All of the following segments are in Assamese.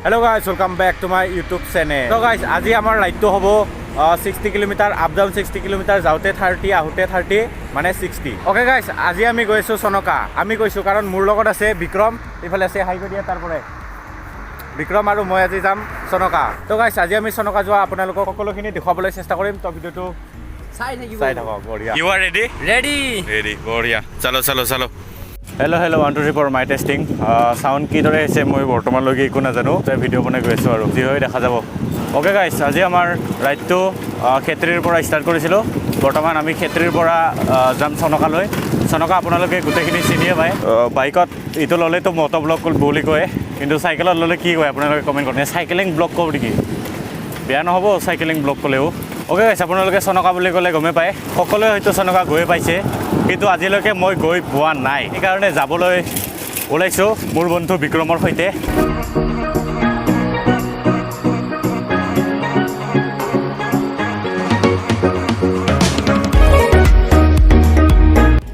Hello guys, welcome back to my YouTube channel. So guys, আজি আমাৰ ৰাইডটো হ'ব 60 কিলোমিটাৰ আপ ডাউন 60 কিলোমিটাৰ যাওঁতে 30 আহোতে 30 মানে 60 ওকে গাইস আজি আমি গৈছো সনকা আমি গৈছো কাৰণ মোৰ লগত আছে বিক্ৰম ইফালে আছে হাই কৰি তাৰ পৰে বিক্ৰম আৰু মই আজি যাম সনকা তো গাইস আজি আমি সনকা যোৱা আপোনালোকক সকলোখিনি দেখাবলৈ চেষ্টা কৰিম তো ভিডিওটো চাই থাকক বঢ়িয়া ইউ আৰ ৰেডি বঢ়িয়া চলো Hello 1 2 3 4 my testing sound কি দৰে আছে মই বৰ্তমানলৈকে একো নাজানো তাই ভিডিও বনাই গৈছো আৰু যি হয় দেখা যাব ওকে গাইস আজি আমাৰ ৰাইডটো ক্ষেত্ৰীৰ পৰা ষ্টাৰ্ট কৰিছিলো বৰ্তমান আমি ক্ষেত্ৰীৰ পৰা যাম সনকালৈ সনকা আপোনালোকে গোটেইখিনি চিনিয়ে পায় বাইকত ইটো ললে তো মটো ব্লগ বুলি কয় কিন্তু সাইকেলত ললে কি কয় আপোনালোকে কমেন্ট কৰক সাইকেলিং ব্লগ কব নেকি বেয়া নহব সাইকেলিং ব্লগ কলেও ওকে গাইস আপোনালোকে সনকা বুলি ক'লে গমে পায় সকলোৱে হয়তো সনকা গৈ পাইছে কিন্তু আজিলৈকে মই গৈ পোৱা নাই এই কাৰণে যাবলৈ ওলাইছো মোৰ বন্ধু বিক্ৰমৰ সৈতে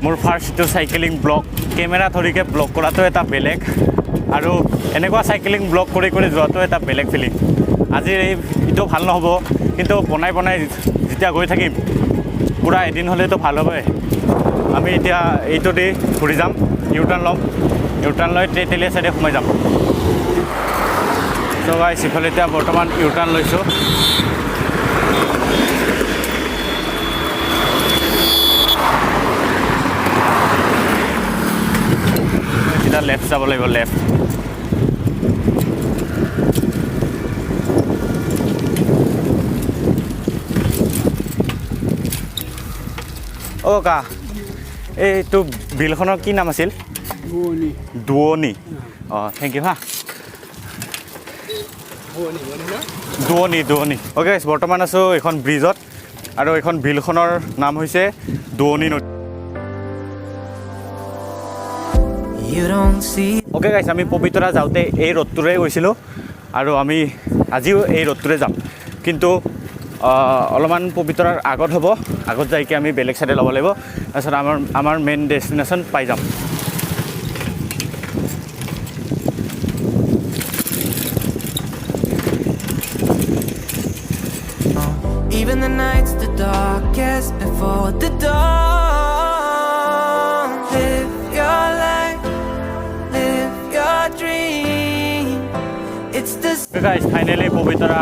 মোৰ first two cycling vlog camera ধৰিকে ব্লগ কৰাটো এটা বেলেগ আৰু এনেকুৱা সাইকেলিং ব্লগ কৰি যোৱাটো এটা বেলেগ ফিলিং আজি এইটো ভাল নহব কিন্তু বনাই যেতিয়া গৈ থাকিম পুৰা এদিন হলেতো ভাল হবে আমি এতিয়া এইটো দি ঘূৰি যাম ইউটাৰ্ণ ল'ম ইউটাৰ্ণ লৈ তেলিয়া চাইডে সোমাই যাম চ' গাইছ ইফালে এতিয়া বৰ্তমান ইউটাৰ্ণ লৈছোঁ এতিয়া লেফ্ট যাব লাগিব লেফ্ট অ' কা এইটো বিলখনৰ কি নাম আছিল দুৱনি অঁ থেংক ইউ হা দুৱনি অ'কে বৰ্তমান আছোঁ এখন ব্ৰিজত আৰু এখন বিলখনৰ নাম হৈছে দুৱনি নদী অ'কে গাইছ আমি পবিতৰা যাওঁতে এই ৰ'দটোৰে গৈছিলোঁ আৰু আমি আজিও এই ৰ'দটোৰে যাম কিন্তু অলপমান পবিতৰাৰ আগত হ'ব আগত যাইকে আমি বেলেগ সাইডে ল'ব লাগিব তাৰপিছত আমাৰ মেইন ডেষ্টিনেশ্যন পাই যাম Even the night's the darkest before the dawn. Live your life, live your dream. It's the guys finally Pobitora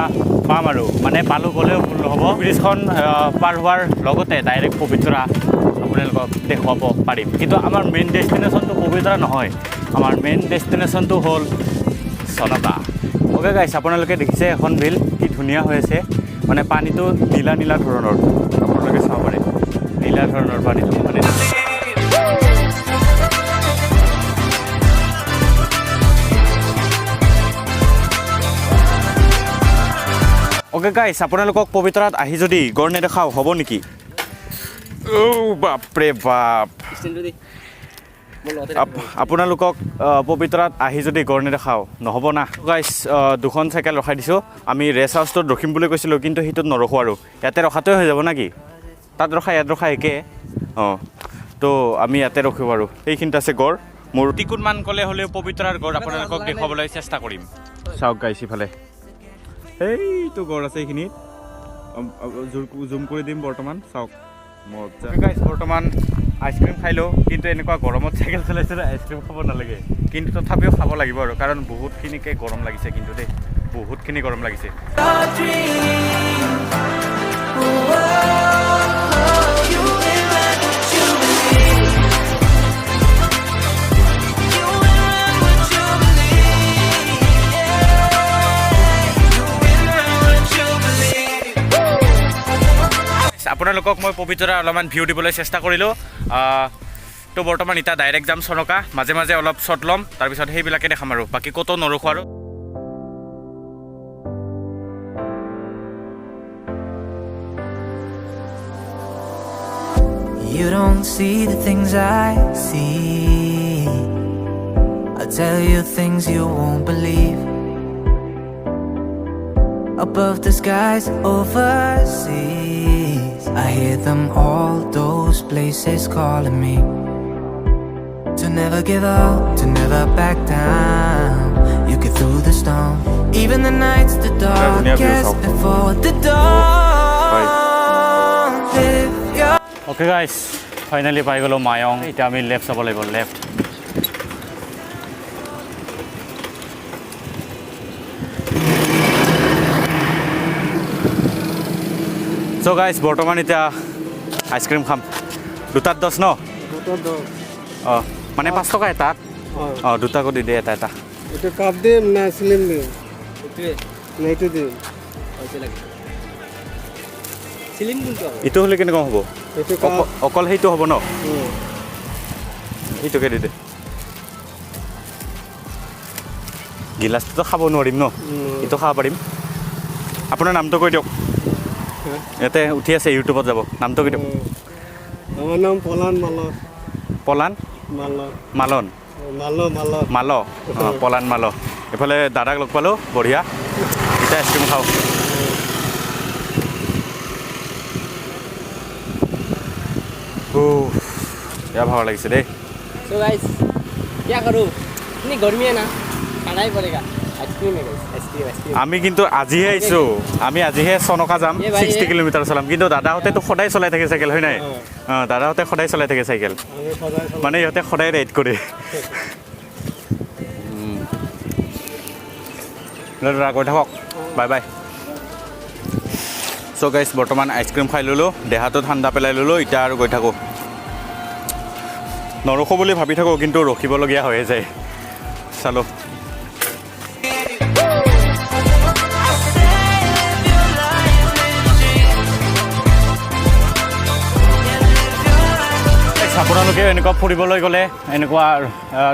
পাম আৰু মানে পালো গ'লেও ভুল নহ'ব ব্ৰিজখন পাৰ হোৱাৰ লগতে ডাইৰেক্ট পবিতৰা আপোনালোকক দেখুৱাব পাৰিম কিন্তু আমাৰ মেইন ডেষ্টিনেশ্যনটো পবিতৰা নহয় আমাৰ মেইন ডেষ্টিনেশ্যনটো হ'ল সনকা ওকে গাইছ আপোনালোকে দেখিছে এখন বিল কি ধুনীয়া হৈ আছে মানে পানীটো নীলা ধৰণৰ আপোনালোকে চাব পাৰে নীলা ধৰণৰ পানীটো মানে ওকে গাইছ আপোনালোকক পবিতৰাত আহি যদি গড় নেদেখাও হ'ব নেকি বাপৰে বাপ আপোনালোকক পবিতৰাত আহি যদি গড় নেদেখাও নহ'ব না গাইছ দুখন চাইকেল ৰখাই দিছোঁ আমি ৰেষ্ট হাউচটোত ৰখিম বুলি কৈছিলোঁ কিন্তু সেইটোত নৰখোঁ আৰু ইয়াতে ৰখাটোৱে হৈ যাব নাকি তাত ৰখা ইয়াত ৰখা একে অঁ তো আমি ইয়াতে ৰখিব আৰু এইখিনিত আছে গড় মোৰ টিকুটমান ক'লে হ'লেও পবিতৰাৰ গড় আপোনালোকক দেখুৱাবলৈ চেষ্টা কৰিম চাওক গাইছ ইফালে এইটো গড় আছে এইখিনিত জুম কৰি দিম বৰ্তমান চাওক মজা গাইছ বৰ্তমান আইচক্ৰীম খাইলোঁ কিন্তু এনেকুৱা গৰমত চাইকেল চলাইছিলোঁ আইচক্ৰীম খাব নালাগে কিন্তু তথাপিও খাব লাগিব আৰু কাৰণ বহুতখিনিকে গৰম লাগিছে কিন্তু দেই বহুতখিনি গৰম লাগিছে আপোনালোকক মই পবিতৰা অলপমান ভিউ দিবলৈ চেষ্টা কৰিলোঁ তো বৰ্তমান এতিয়া ডাইৰেক্ট যাম সনকা মাজে মাজে অলপ শ্বট ল'ম তাৰপিছত সেইবিলাকে দেখাম আৰু বাকী ক'তো নৰখোঁ আৰু You don't see the things I see. I'll tell you things you won't believe. Above the skies overseas, I hear them all, those places calling me to never give up, to never back down. through the storm. Even the nights the darkest before the dawn. Live your Okay guys, finally পাই গলো মায়ং এটা আমি লেফট চাব লাগিব লেফট So guys, বৰ্তমান এতিয়া আইসক্ৰিম খাম দুটাত 10 ন মানে 5 টকা এটা দুটা কৰি দিয়ে এটা এটা কাপ দিম না স্লিম দিম এইটো দিম স্লিম কোনটো ইটো হলে কেনেকুৱা হ'ব এইটো কাপ অকল সেইটো হ'ব ন এইটোকে দি দে গিলাসটো খাব নোৱাৰিম ন ইটো খাব পাৰিম আপোনাৰ নামটো কৈ দিয়ক ইয়াতে উঠি আছে ইউটিউবত যাব নামটো কৈ দিয়ক আমার নাম পলান পলান মালন মাল পলান মাল এফালে দাদাক লগ পালোঁ বঢ়িয়া এতিয়া আইচক্ৰীম খাওঁ या भाव लगे दे So guys, क्या करूँ? इतनी गर्मी है ना, खाना ही पड़ेगा। आइसक्रीम है guys, आइसक्रीम। আমি কিন্তু আজিহে আইছো আমি আজিহে সনকা যাম 60 কিলোমিটার চলাম কিন্তু দাদাহতে তো সদায় চলাই থাকে সাইকেল হয় নাই দাদাহতে সদায় চলাই থাকে সাইকেল মানে ইহতে সদায় রাইড করে দাদা কৈ থাকক বাই বাই সো গাইস বর্তমান আইসক্রিম খাই ললো দেহাটো ঠান্ডা পেলাই ললো ইটা আৰু গৈ থাকো নৰখো বুলি ভাবি থাকো কিন্তু ৰখিবলগীয়া হৈ যায় চলো আপোনালোকে এনেকুৱা ফুৰিবলৈ গ'লে এনেকুৱা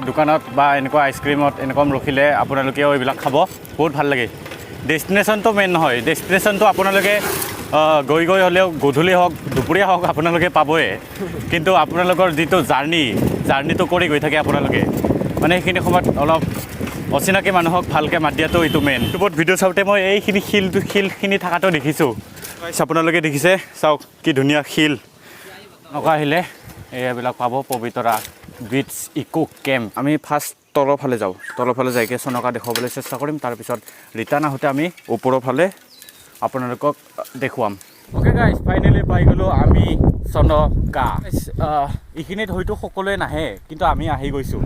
দোকানত বা এনেকুৱা আইচক্ৰীমত এনেকুৱা ৰখিলে আপোনালোকেও এইবিলাক খাব বহুত ভাল লাগে ডেষ্টিনেশ্যনটো মেইন নহয় ডেষ্টিনেশ্যনটো আপোনালোকে গৈ হ'লেও গধূলি হওক দুপৰীয়া হওক আপোনালোকে পাবই কিন্তু আপোনালোকৰ যিটো জাৰ্ণিটো কৰি গৈ থাকে আপোনালোকে মানে সেইখিনি সময়ত অলপ অচিনাকি মানুহক ভালকৈ মাত দিয়াটো এইটো মেইন ইউটিউবত ভিডিঅ' চাওঁতে মই এইখিনি শিলখিনি থকাটো দেখিছোঁ আপোনালোকে দেখিছে চাওক কি ধুনীয়া শিল এনেকুৱা আহিলে এইবিলাক পাব পবিতৰা বিচ ইকো কেম্প আমি ফাৰ্ষ্ট তলৰফালে যাওঁ তলৰফালে যাইকে চনকা দেখুৱাবলৈ চেষ্টা কৰিম তাৰপিছত ৰিটাৰ্ণ আহোঁতে আমি ওপৰৰ ফালে আপোনালোকক দেখুৱাম অ'কে গাইজ ফাইনেলি পাই গ'লোঁ আমি চনকা এইখিনিত হয়তো সকলোৱে নাহে কিন্তু আমি আহি গৈছোঁ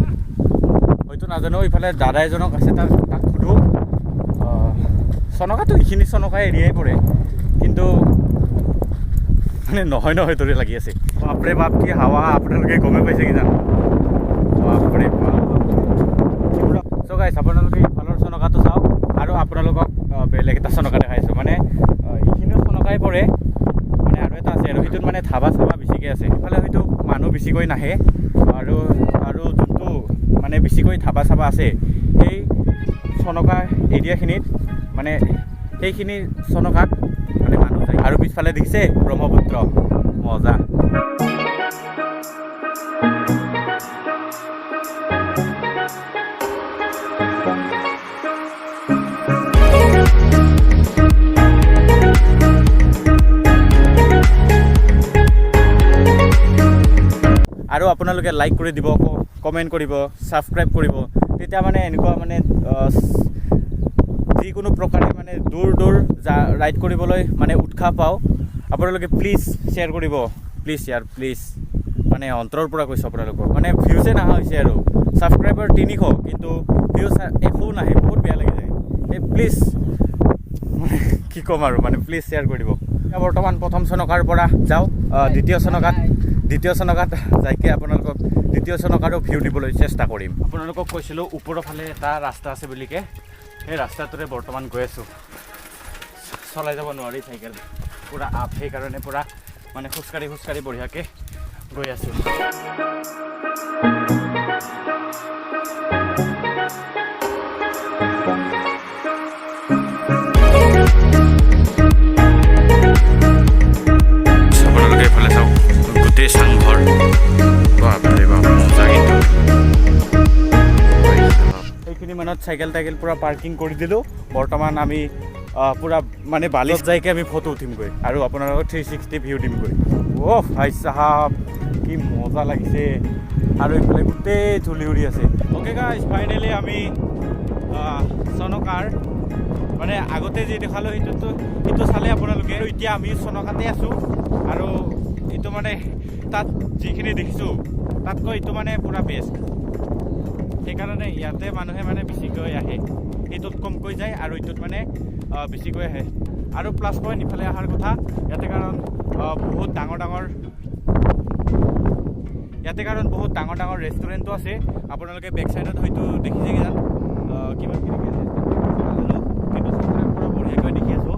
হয়তো নাজানো ইফালে দাদা এজনক আছে তাক সোধোঁ চনকাটো এইখিনি চনকা এৰিয়াই পৰে কিন্তু মানে নহয় দৰে লাগি আছে বাপৰে বাপ কি হাৱা আপোনালোকে গমে পাইছে কি জানো বাপৰে চ' গাইছ আপোনালোকে ইফালৰ চনকাটো চাওক আৰু আপোনালোকক বেলেগ এটা চনকা দেখাইছোঁ মানে এইখিনিও চনকাই পৰে মানে আৰু এটা আছে আৰু সেইটোত মানে ধাবা চাবা বেছিকৈ আছে ইফালে হয়তো মানুহ বেছিকৈ নাহে আৰু যোনটো মানে বেছিকৈ ধাবা চাবা আছে সেই চনকা এৰিয়াখিনিত মানে সেইখিনি চনকাত মানে মানুহ যায় আৰু পিছফালে দেখিছে ব্ৰহ্মপুত্ৰ মজা আৰু আপোনালোকে লাইক কৰি দিব কমেণ্ট কৰিব ছাবস্ক্ৰাইব কৰিব তেতিয়া মানে এনেকুৱা মানে যিকোনো প্ৰকাৰে মানে দূৰ ৰাইড কৰিবলৈ মানে উৎসাহ পাওঁ আপোনালোকে প্লিজ শ্বেয়াৰ কৰিব প্লিজ মানে অন্তৰৰ পৰা কৈছোঁ আপোনালোকক মানে ভিউজে নহা হৈছে আৰু ছাবস্ক্ৰাইবাৰ 300 কিন্তু ভিউজ একো নাহে বহুত বেয়া লাগি যায় এই প্লিজ মানে কি ক'ম আৰু মানে প্লিজ শ্বেয়াৰ কৰি দিব বৰ্তমান প্ৰথম চনকাৰ পৰা যাওঁ দ্বিতীয় চনকাত যাইকে আপোনালোকক দ্বিতীয় চনকাৰো ভিউ দিবলৈ চেষ্টা কৰিম আপোনালোকক কৈছিলোঁ ওপৰৰ ফালে এটা ৰাস্তা আছে বুলিকে সেই ৰাস্তাটোৰে বৰ্তমান গৈ আছোঁ চলাই যাব নোৱাৰি চাইকেল পুৰা আপ সেইকাৰণে পুৰা মানে খোজকাঢ়ি বঢ়িয়াকৈ গৈ আছোঁ আপোনালোকে এইফালে চাওক গোটেই চাংঘৰ বাপৰে বাপ মজা কিন্তু এইখিনি মানত চাইকেল পুৰা পাৰ্কিং কৰি দিলোঁ বৰ্তমান আমি পুৰা মানে বালিত যাইকে আমি ফটো উঠিমগৈ আৰু আপোনালোকক 360 ভিউ দিমগৈ অ' ভাই চাহাব কি মজা লাগিছে আৰু এইফালে গোটেই ধূলি উৰি আছে অ'কে গাইজ ফাইনেলি আমি চনকাৰ মানে আগতে যি দেখালোঁ সেইটো চালে আপোনালোকে এতিয়া আমি চনকাতে আছোঁ আৰু এইটো মানে তাত যিখিনি দেখিছোঁ তাতকৈ এইটো মানে পূৰা বেষ্ট সেইকাৰণে ইয়াতে মানুহে মানে বেছিকৈ আহে এইটোত কমকৈ যায় আৰু এইটোত মানে বেছিকৈ আহে আৰু প্লাছ পইণ্ট ইফালে অহাৰ কথা ইয়াতে কাৰণ বহুত ডাঙৰ ডাঙৰ ৰেষ্টুৰেণ্টো আছে আপোনালোকে বেক চাইডত হয়তো দেখিছে কিজান কিমানখিনি কিন্তু পূৰা বঢ়িয়াকৈ দেখি আছোঁ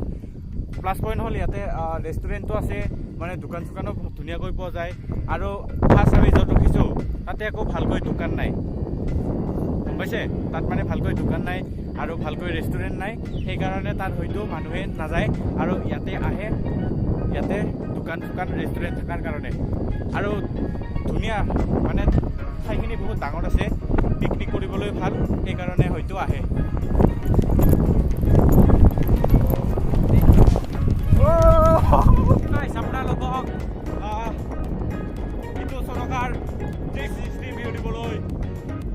প্লাছ পইণ্ট হ'ল ইয়াতে ৰেষ্টুৰেণ্টো আছে মানে দোকান চোকানো ধুনীয়াকৈ পোৱা যায় আৰু ফাৰ্ষ্ট আমি য'ত ৰখিছোঁ তাতে একো ভালকৈ দোকান নাই গম পাইছে তাত মানে ভালকৈ দোকান নাই আৰু ভালকৈ ৰেষ্টুৰেণ্ট নাই সেইকাৰণে তাত হয়তো মানুহে নাযায় আৰু ইয়াতে আহে ইয়াতে দোকান চোকান ৰেষ্টুৰেণ্ট থকাৰ কাৰণে আৰু ধুনীয়া মানে ঠাইখিনি বহুত ডাঙৰ আছে পিকনিক কৰিবলৈ ভাল সেইকাৰণে হয়তো আহে আপোনালোকক এইটো চৰকাৰ 360 ভিউ দিবলৈ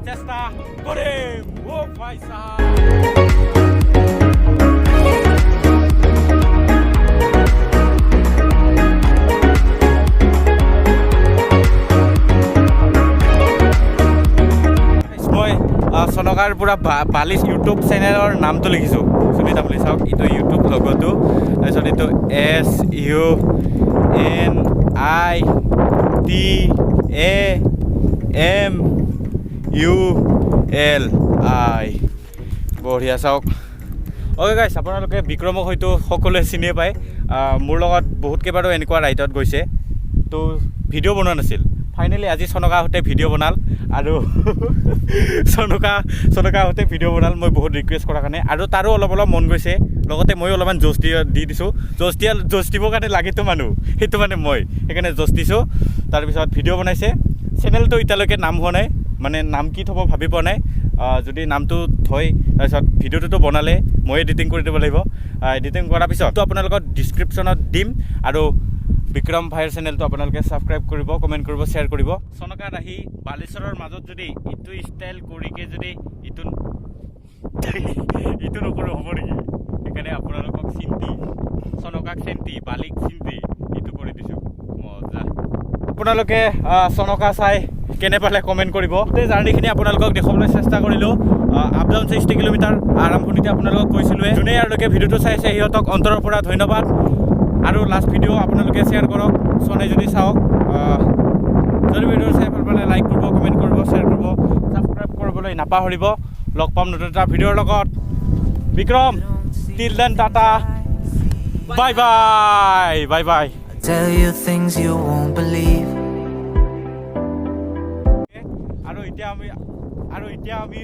চেষ্টা কৰিম অ' ভাই চাহাব চনকাৰ পুৰা বালিছ ইউটিউব চেনেলৰ নামটো লিখিছোঁ চুনি তামুলি চাওক এইটো ইউটিউব লগটো তাৰপিছত এইটো SUNITAMULI বঢ়িয়া চাওক অ'কে গাইছ আপোনালোকে বিক্ৰমক হয়তো সকলোৱে চিনিয়ে পায় মোৰ লগত বহুত কেইবাৰো এনেকুৱা ৰাইডত গৈছে তো ভিডিঅ' বনোৱা নাছিল ফাইনেলি আজি চনকা আহোঁতে ভিডিঅ' বনাল আৰু চনকা আহোঁতে ভিডিঅ' বনাল মই বহুত ৰিকুৱেষ্ট কৰাৰ কাৰণে আৰু তাৰো অলপ মন গৈছে লগতে ময়ো অলপমান জোচ দি দিছোঁ জোচ দিবৰ কাৰণে লাগেতো মানুহ সেইটো মানে মই সেইকাৰণে জোচ দিছোঁ তাৰপিছত ভিডিঅ' বনাইছে চেনেলটো এতিয়ালৈকে নাম হোৱা নাই মানে নাম কি থ'ব ভাবি পোৱা নাই যদি নামটো থয় তাৰপিছত ভিডিঅ'টোতো বনালে মই এডিটিং কৰি দিব লাগিব এডিটিং কৰাৰ পিছততো আপোনালোকক ডিছক্ৰিপশ্যনত দিম আৰু বিক্ৰম ভাইৰ চেনেলটো আপোনালোকে ছাবস্ক্ৰাইব কৰিব কমেণ্ট কৰিব শ্বেয়াৰ কৰিব চনকাত আহি বালেশ্বৰৰ মাজত যদি ইটো ষ্টাইল কৰিকে যদি ইটো নকৰোঁ হ'ব নেকি সেইকাৰণে আপোনালোকক চনকাক চিন্তি বালিক চিন্তি ইটো কৰি দিছোঁ মজা আপোনালোকে চনকা চাই কেনে পালে কমেণ্ট কৰিব গোটেই জাৰ্ণিখিনি আপোনালোকক দেখুৱাবলৈ চেষ্টা কৰিলোঁ আপ ডাউন 60 কিলোমিটাৰ আৰম্ভণিতে আপোনালোকক কৈছিলোঁৱে যোনে ইয়ালৈকে ভিডিঅ'টো চাইছে সিহঁতক অন্তৰৰ পৰা ধন্যবাদ আৰু লাষ্ট ভিডিঅ' আপোনালোকে শ্বেয়াৰ কৰক চোৱাই যদি চাওক যদি ভিডিঅ' চাই ভাল পালে লাইক কৰিব কমেণ্ট কৰিব শ্বেয়াৰ কৰিব ছাবস্ক্ৰাইব কৰিবলৈ নাপাহৰিব লগ পাম নতুন এটা ভিডিঅ'ৰ লগত Vikram till then tata bye bye Tell you things you won't believe. আৰু এতিয়া আমি